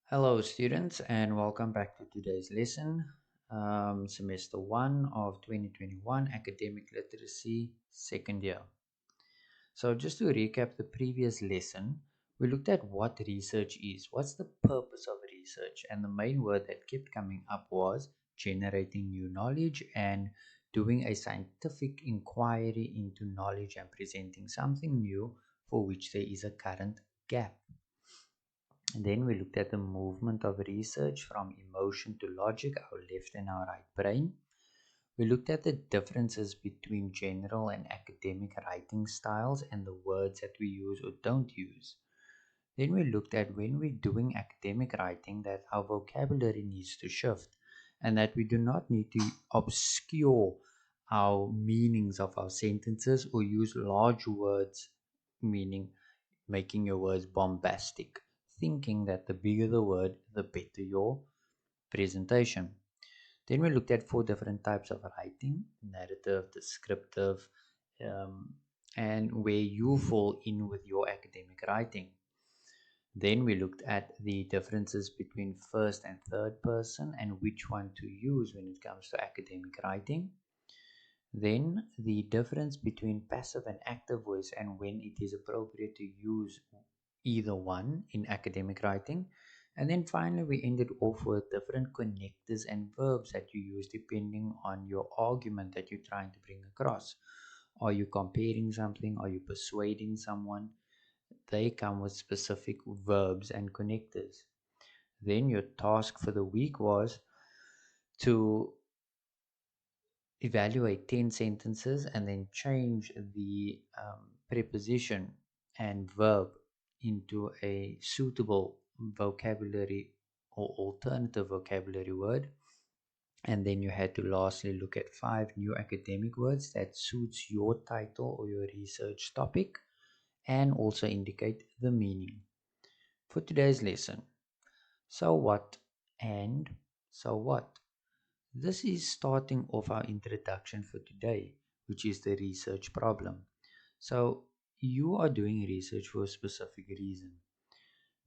Hello, students, and welcome back to today's lesson, semester 1 of 2021 Academic Literacy, second year. So, just to recap the previous lesson, we looked at what research is, what's the purpose of research, and the main word that kept coming up was generating new knowledge and doing a scientific inquiry into knowledge and presenting something new for which there is a current gap. And then we looked at the movement of research from emotion to logic, our left and our right brain. We looked at the differences between general and academic writing styles and the words that we use or don't use. Then we looked at when we're doing academic writing that our vocabulary needs to shift and that we do not need to obscure our meanings of our sentences or use large words, meaning making your words bombastic, thinking that the bigger the word, the better your presentation. Then we looked at four different types of writing: narrative, descriptive, um, and where you fall in with your academic writing. Then we looked at the differences between first and third person and which one to use when it comes to academic writing. Then the difference between passive and active voice and when it is appropriate to use either one in academic writing. And then finally, we ended off with different connectors and verbs that you use depending on your argument that you're trying to bring across. Are you comparing something? Are you persuading someone? They come with specific verbs and connectors. Then your task for the week was to evaluate 10 sentences and then change the preposition and verb into a suitable vocabulary or alternative vocabulary word. And then you had to lastly look at 5 new academic words that suits your title or your research topic and also indicate the meaning. For today's lesson, so what and so what? This is starting off our introduction for today, which is the research problem. So, you are doing research for a specific reason,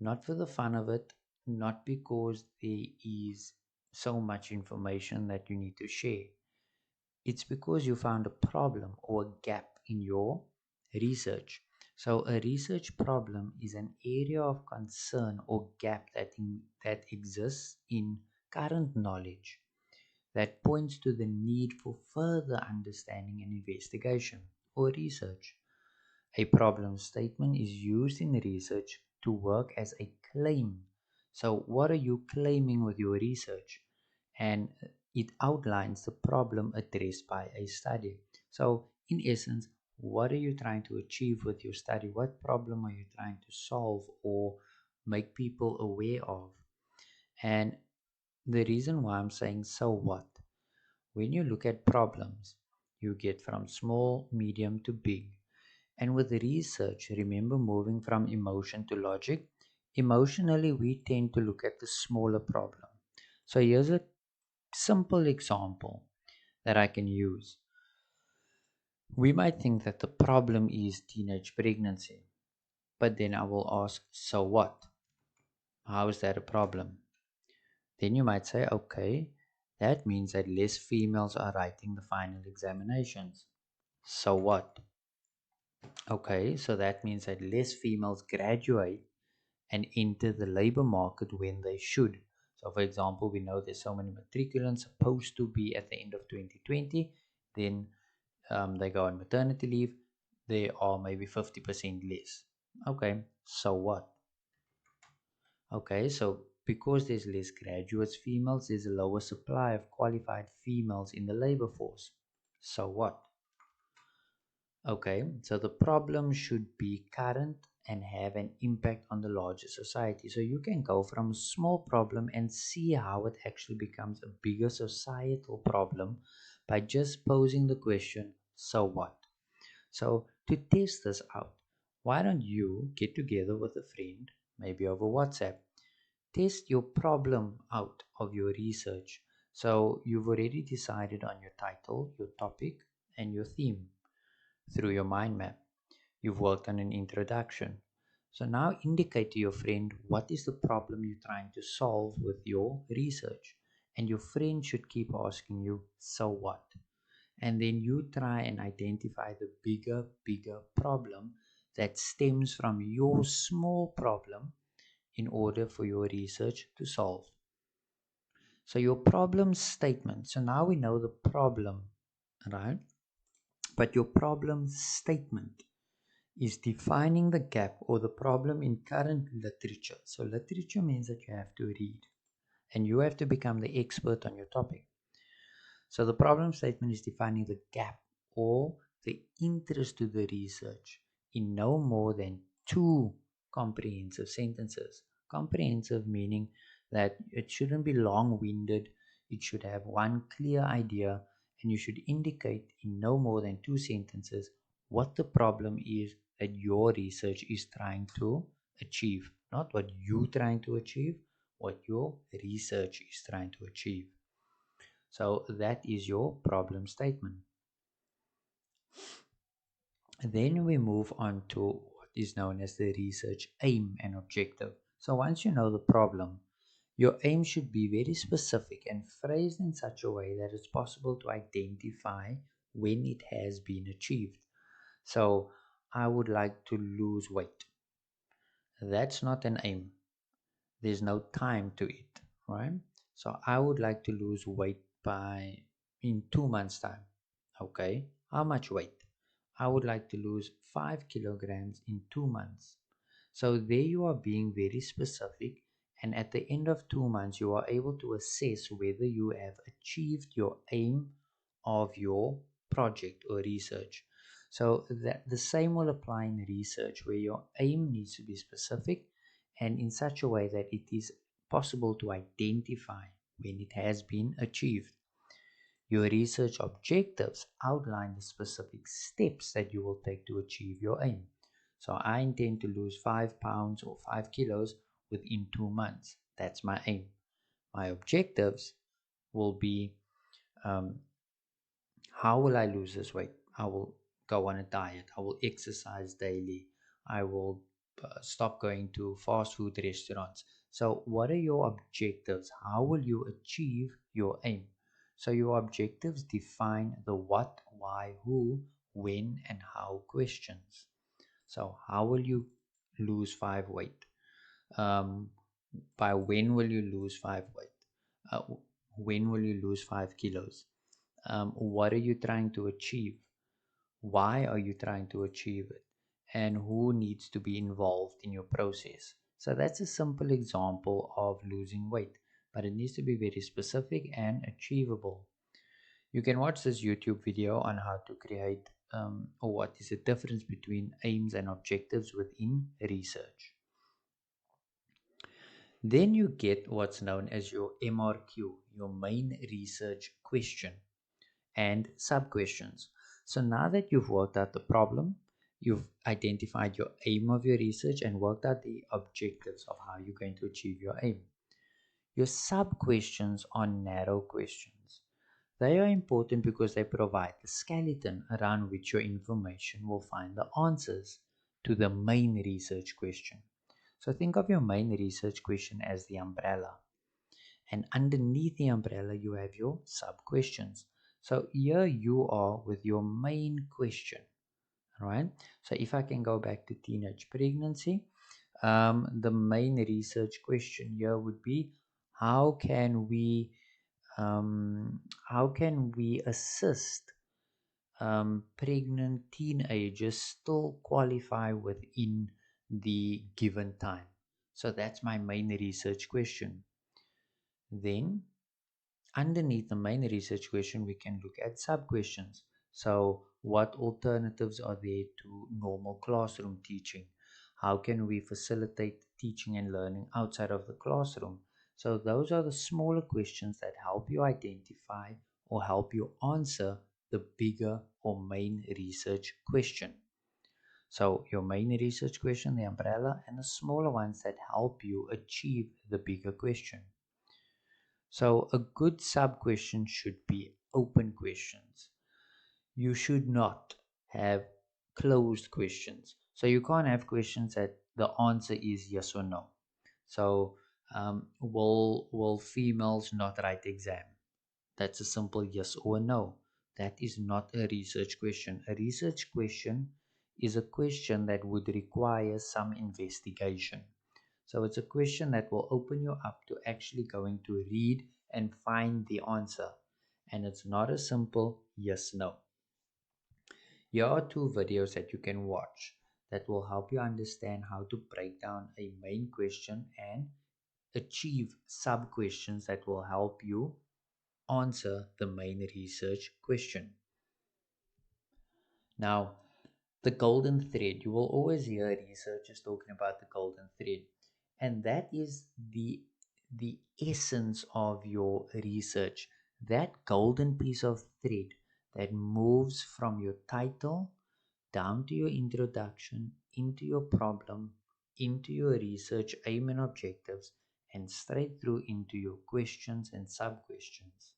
not for the fun of it, not because there is so much information that you need to share. It's because you found a problem or a gap in your research. So, a research problem is an area of concern or gap that exists in current knowledge that points to the need for further understanding and investigation or research. A problem statement is used in research to work as a claim. So, what are you claiming with your research? And it outlines the problem addressed by a study. So, in essence, what are you trying to achieve with your study? What problem are you trying to solve or make people aware of? And the reason why I'm saying so what, when you look at problems, you get from small, medium to big. And with research, remember moving from emotion to logic. Emotionally, we tend to look at the smaller problem. So here's a simple example that I can use. We might think that the problem is teenage pregnancy, but then I will ask, so what? How is that a problem? Then you might say, okay, that means that less females are writing the final examinations. So what? Okay, so that means that less females graduate and enter the labor market when they should. So, for example, we know there's so many matriculants supposed to be at the end of 2020, then they go on maternity leave, they are maybe 50% less. Okay, so what? Okay, so because there's less graduates females, there's a lower supply of qualified females in the labor force. So what? Okay, so the problem should be current and have an impact on the larger society. So you can go from a small problem and see how it actually becomes a bigger societal problem by just posing the question, so what? So to test this out, why don't you get together with a friend, maybe over WhatsApp, test your problem out of your research. So you've already decided on your title, your topic, and your theme through your mind map. You've worked on an introduction. So now indicate to your friend what is the problem you're trying to solve with your research. And your friend should keep asking you, so what? And then you try and identify the bigger problem that stems from your small problem in order for your research to solve. So your problem statement. So now we know the problem, right? But your problem statement is defining the gap or the problem in current literature. So literature means that you have to read and you have to become the expert on your topic. So the problem statement is defining the gap or the interest to the research in no more than two comprehensive sentences. Comprehensive meaning that it shouldn't be long-winded, it should have one clear idea, and you should indicate in no more than two sentences what the problem is that your research is trying to achieve. Not what you're trying to achieve, what your research is trying to achieve. So that is your problem statement. Then we move on to what is known as the research aim and objective. So once you know the problem, your aim should be very specific and phrased in such a way that it's possible to identify when it has been achieved. So I would like to lose weight. That's not an aim. There's no time to it, right? So I would like to lose weight by in 2 months time. Okay, how much weight? I would like to lose 5 kilograms in 2 months. So there you are being very specific, and at the end of 2 months you are able to assess whether you have achieved your aim of your project or research. So that the same will apply in research, where your aim needs to be specific and in such a way that it is possible to identify when it has been achieved. Your research objectives outline the specific steps that you will take to achieve your aim. So I intend to lose 5 pounds or 5 kilos within 2 months. That's my aim. My objectives will be, um, how will I lose this weight? I will go on a diet. I will exercise daily. I will stop going to fast food restaurants. So, what are your objectives? How will you achieve your aim? So, your objectives define the what, why, who, when, and how questions. So, how will you lose 5 weight? Um, by when will you lose 5 weight? Uh, when will you lose 5 kilos? What are you trying to achieve? Why are you trying to achieve it? And who needs to be involved in your process? So that's a simple example of losing weight, but it needs to be very specific and achievable. You can watch this YouTube video on how to create or what is the difference between aims and objectives within research. Then you get what's known as your MRQ, your main research question, and sub-questions. So now that you've worked out the problem, you've identified your aim of your research and worked out the objectives of how you're going to achieve your aim. Your sub-questions are narrow questions. They are important because they provide the skeleton around which your information will find the answers to the main research question. So think of your main research question as the umbrella, and underneath the umbrella you have your sub questions. So here you are with your main question, right? So if I can go back to teenage pregnancy, the main research question here would be, how can we how can we assist pregnant teenagers still qualify within the given time? So that's my main research question. Then underneath the main research question, we can look at sub-questions. So what alternatives are there to normal classroom teaching? How can we facilitate teaching and learning outside of the classroom? So those are the smaller questions that help you identify or help you answer the bigger or main research question. So your main research question, the umbrella, and the smaller ones that help you achieve the bigger question. So a good sub question should be open questions. You should not have closed questions. So you can't have questions that the answer is yes or no. So, will females not write exam? That's a simple yes or no. That is not a research question. A research question is a question that would require some investigation. So it's a question that will open you up to actually going to read and find the answer. And it's not a simple yes no. Here are two videos that you can watch that will help you understand how to break down a main question and achieve sub questions that will help you answer the main research question. Now, the golden thread. You will always hear researchers talking about the golden thread, and that is the essence of your research. That golden piece of thread that moves from your title down to your introduction, into your problem, into your research aim and objectives, and straight through into your questions and sub questions.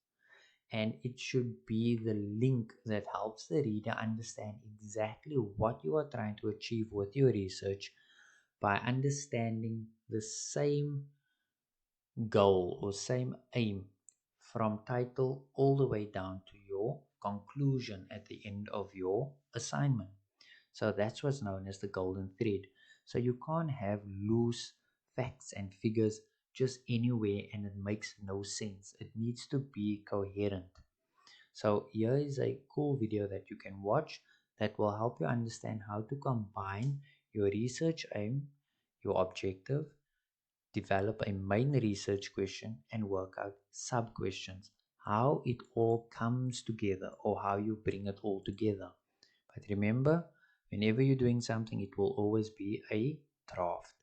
And it should be the link that helps the reader understand exactly what you are trying to achieve with your research by understanding the same goal or same aim from title all the way down to your conclusion at the end of your assignment. So that's what's known as the golden thread. So you can't have loose facts and figures just anywhere and it makes no sense. It needs to be coherent. So here is a cool video that you can watch that will help you understand how to combine your research aim, your objective, develop a main research question, and work out sub questions. How it all comes together or how you bring it all together. But remember, whenever you're doing something, it will always be a draft.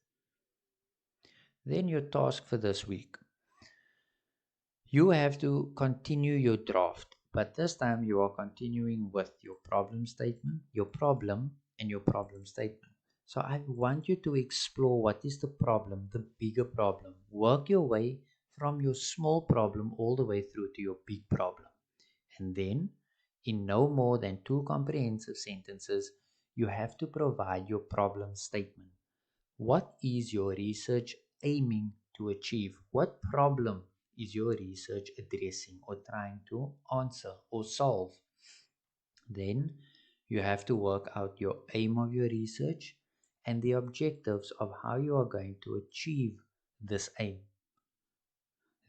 Then your task for this week. You have to continue your draft, but this time you are continuing with your problem statement, your problem, and your problem statement. So I want you to explore what is the problem, the bigger problem. Work your way from your small problem all the way through to your big problem. And then, in no more than two comprehensive sentences, you have to provide your problem statement. What is your research aiming to achieve? What problem is your research addressing or trying to answer or solve? Then you have to work out your aim of your research and the objectives of how you are going to achieve this aim.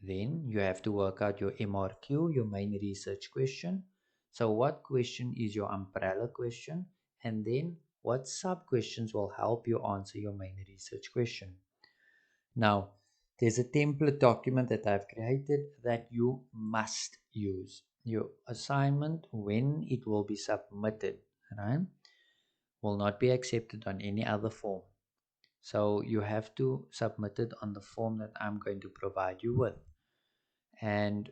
Then you have to work out your MRQ, your main research question. So what question is your umbrella question? And then what sub questions will help you answer your main research question? Now, there's a template document that I've created that you must use. Your assignment, when it will be submitted, right, will not be accepted on any other form. So you have to submit it on the form that I'm going to provide you with. And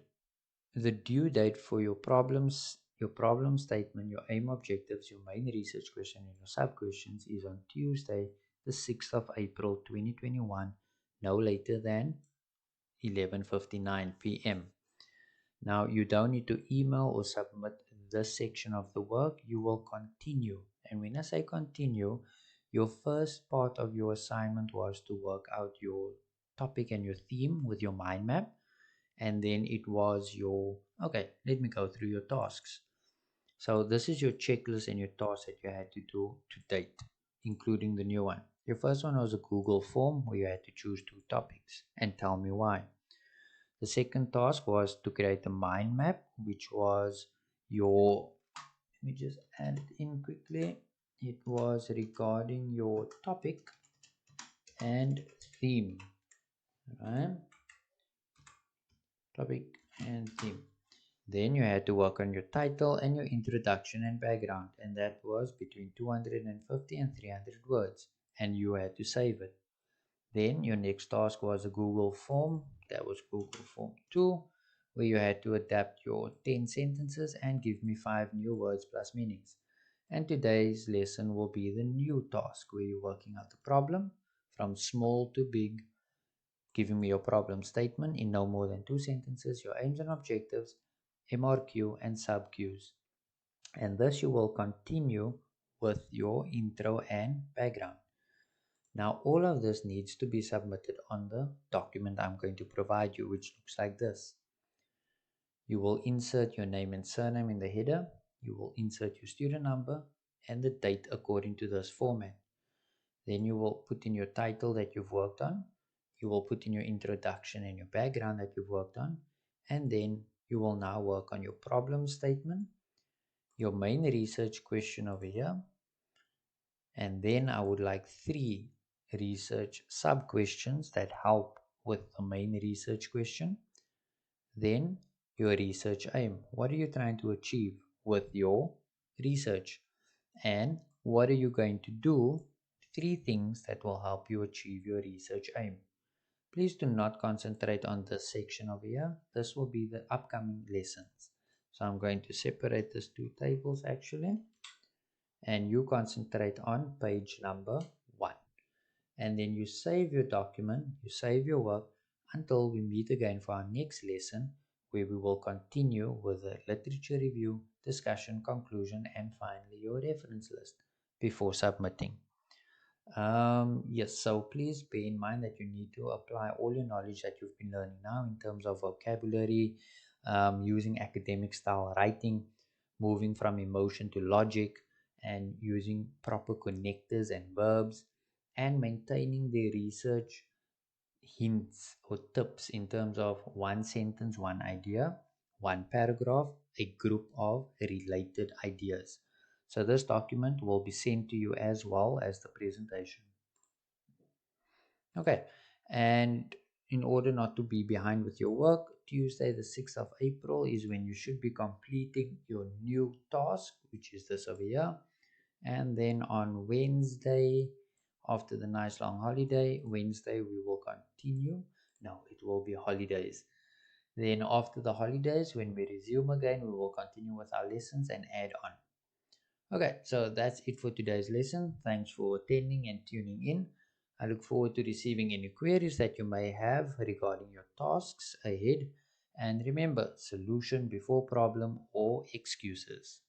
the due date for your problems, your problem statement, your aim objectives, your main research question, and your sub questions is on Tuesday, the 6th of April 2021, no later than 11:59 p.m. Now, you don't need to email or submit this section of the work. You will continue. And when I say continue, your first part of your assignment was to work out your topic and your theme with your mind map. And then it was your, okay, let me go through your tasks. So this is your checklist and your tasks that you had to do to date, including the new one. Your first one was a Google form where you had to choose two topics and tell me why. The second task was to create a mind map, which was your, let me just add it in quickly. It was regarding your topic and theme, right? Topic and theme. Then you had to work on your title and your introduction and background, and that was between 250 and 300 words, and you had to save it. Then your next task was a Google form. That was Google Form 2, where you had to adapt your 10 sentences and give me 5 new words plus meanings. And today's lesson will be the new task, where you're working out the problem from small to big, giving me your problem statement in no more than 2 sentences, your aims and objectives, MRQ and sub Qs. And thus you will continue with your intro and background. Now, all of this needs to be submitted on the document I'm going to provide you, which looks like this. You will insert your name and surname in the header. You will insert your student number and the date according to this format. Then you will put in your title that you've worked on. You will put in your introduction and your background that you've worked on. And then you will now work on your problem statement, your main research question over here. And then I would like 3 research sub questions that help with the main research question. Then your research aim. What are you trying to achieve with your research? And what are you going to do? 3 things that will help you achieve your research aim. Please do not concentrate on this section over here. This will be the upcoming lessons. So I'm going to separate these 2 tables actually. And you concentrate on page number 1. And then you save your document, you save your work until we meet again for our next lesson, where we will continue with the literature review, discussion, conclusion, and finally your reference list before submitting. Yes, so please bear in mind that you need to apply all your knowledge that you've been learning now in terms of vocabulary, using academic style writing, moving from emotion to logic, and using proper connectors and verbs, and maintaining the research hints or tips in terms of one sentence, one idea, one paragraph, a group of related ideas. So this document will be sent to you as well as the presentation. Okay, and in order not to be behind with your work, Tuesday the 6th of April is when you should be completing your new task, which is this over here. And then on Wednesday, after the nice long holiday, Wednesday we will continue. No, it will be holidays. Then after the holidays, when we resume again, we will continue with our lessons and add on. Okay, so that's it for today's lesson. Thanks for attending and tuning in. I look forward to receiving any queries that you may have regarding your tasks ahead. And remember, solution before problem or excuses.